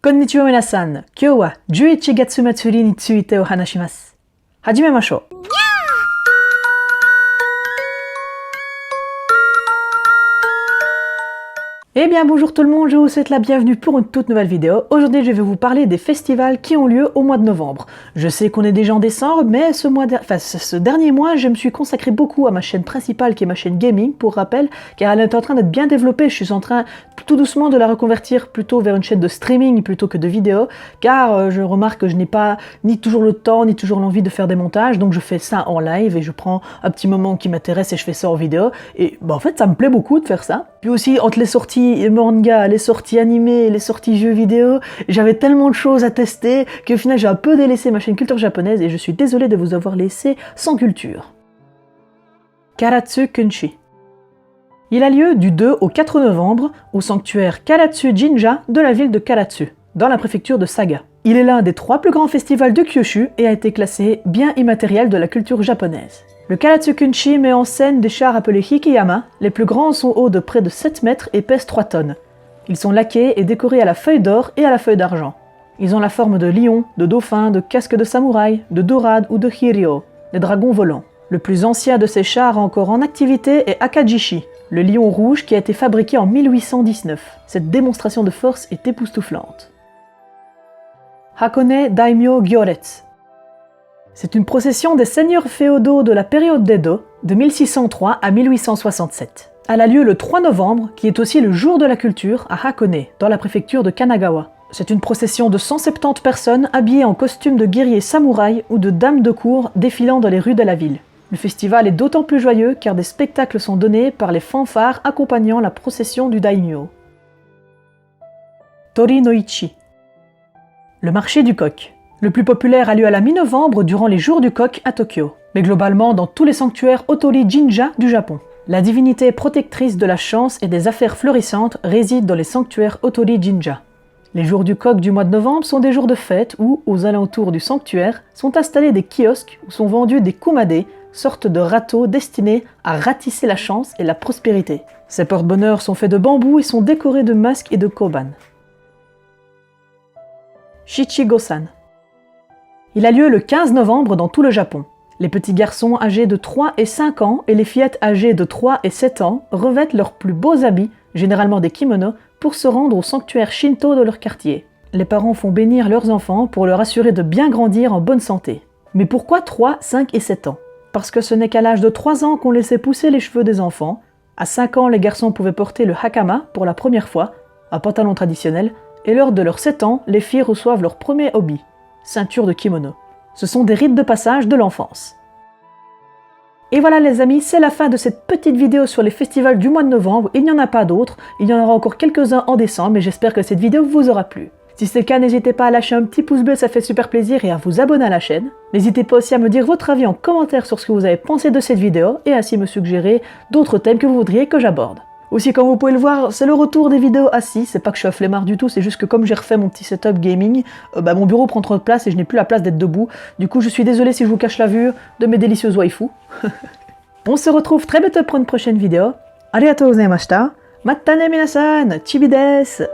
Konnichiwa minasan, kyou wa 11 gatsu matsuri ni tsuite o hanashimasu. Hajimemashou. Eh bien bonjour tout le monde, je vous souhaite la bienvenue pour une toute nouvelle vidéo. Aujourd'hui je vais vous parler des festivals qui ont lieu au mois de novembre. Je sais qu'on est déjà en décembre, mais ce dernier mois je me suis consacré beaucoup à ma chaîne principale qui est ma chaîne gaming, pour rappel, car elle est en train d'être bien développée. Je suis en train tout doucement de la reconvertir plutôt vers une chaîne de streaming plutôt que de vidéos, car je remarque que je n'ai pas ni toujours le temps ni toujours l'envie de faire des montages, donc je fais ça en live et je prends un petit moment qui m'intéresse et je fais ça en vidéo. Et en fait ça me plaît beaucoup de faire ça. Puis aussi entre les sorties manga, les sorties animées, les sorties jeux vidéo, j'avais tellement de choses à tester qu'au final j'ai un peu délaissé ma chaîne culture japonaise et je suis désolé de vous avoir laissé sans culture. Karatsu Kunshi. Il a lieu du 2 au 4 novembre au sanctuaire Karatsu Jinja de la ville de Karatsu, dans la préfecture de Saga. Il est l'un des 3 plus grands festivals de Kyushu et a été classé bien immatériel de la culture japonaise. Le Karatsu Kunshi met en scène des chars appelés Hikiyama. Les plus grands sont hauts de près de 7 mètres et pèsent 3 tonnes. Ils sont laqués et décorés à la feuille d'or et à la feuille d'argent. Ils ont la forme de lion, de dauphin, de casque de samouraï, de dorade ou de hiryo, les dragons volants. Le plus ancien de ces chars encore en activité est Akajishi, le lion rouge qui a été fabriqué en 1819. Cette démonstration de force est époustouflante. Hakone Daimyo Gyoretsu. C'est une procession des seigneurs féodaux de la période d'Edo, de 1603 à 1867. Elle a lieu le 3 novembre, qui est aussi le jour de la culture, à Hakone, dans la préfecture de Kanagawa. C'est une procession de 170 personnes habillées en costume de guerriers samouraïs ou de dames de cour défilant dans les rues de la ville. Le festival est d'autant plus joyeux car des spectacles sont donnés par les fanfares accompagnant la procession du daimyo. Tori no Ichi. Le marché du coq. Le plus populaire a lieu à la mi-novembre durant les jours du coq à Tokyo, mais globalement dans tous les sanctuaires Otori Jinja du Japon. La divinité protectrice de la chance et des affaires florissantes réside dans les sanctuaires Otori Jinja. Les jours du coq du mois de novembre sont des jours de fête où, aux alentours du sanctuaire, sont installés des kiosques où sont vendus des kumade, sortes de râteaux destinés à ratisser la chance et la prospérité. Ces porte-bonheur sont faits de bambou et sont décorés de masques et de koban. Shichigo-san. Il a lieu le 15 novembre dans tout le Japon. Les petits garçons âgés de 3 et 5 ans et les fillettes âgées de 3 et 7 ans revêtent leurs plus beaux habits, généralement des kimonos, pour se rendre au sanctuaire Shinto de leur quartier. Les parents font bénir leurs enfants pour leur assurer de bien grandir en bonne santé. Mais pourquoi 3, 5 et 7 ans? Parce que ce n'est qu'à l'âge de 3 ans qu'on laissait pousser les cheveux des enfants. À 5 ans, les garçons pouvaient porter le hakama pour la première fois, un pantalon traditionnel, et lors de leurs 7 ans, les filles reçoivent leur premier hobby, ceinture de kimono. Ce sont des rites de passage de l'enfance. Et voilà les amis, c'est la fin de cette petite vidéo sur les festivals du mois de novembre. Il n'y en a pas d'autres, il y en aura encore quelques-uns en décembre, mais j'espère que cette vidéo vous aura plu. Si c'est le cas, n'hésitez pas à lâcher un petit pouce bleu, ça fait super plaisir, et à vous abonner à la chaîne. N'hésitez pas aussi à me dire votre avis en commentaire sur ce que vous avez pensé de cette vidéo, et ainsi me suggérer d'autres thèmes que vous voudriez que j'aborde. Aussi, comme vous pouvez le voir, c'est le retour des vidéos assis. C'est pas que je suis un flemmard du tout, c'est juste que comme j'ai refait mon petit setup gaming, mon bureau prend trop de place et je n'ai plus la place d'être debout. Du coup, je suis désolé si je vous cache la vue de mes délicieuses waifus. On se retrouve très bientôt pour une prochaine vidéo. Arigatou gozaimashita. Matane minasan, chibi desu.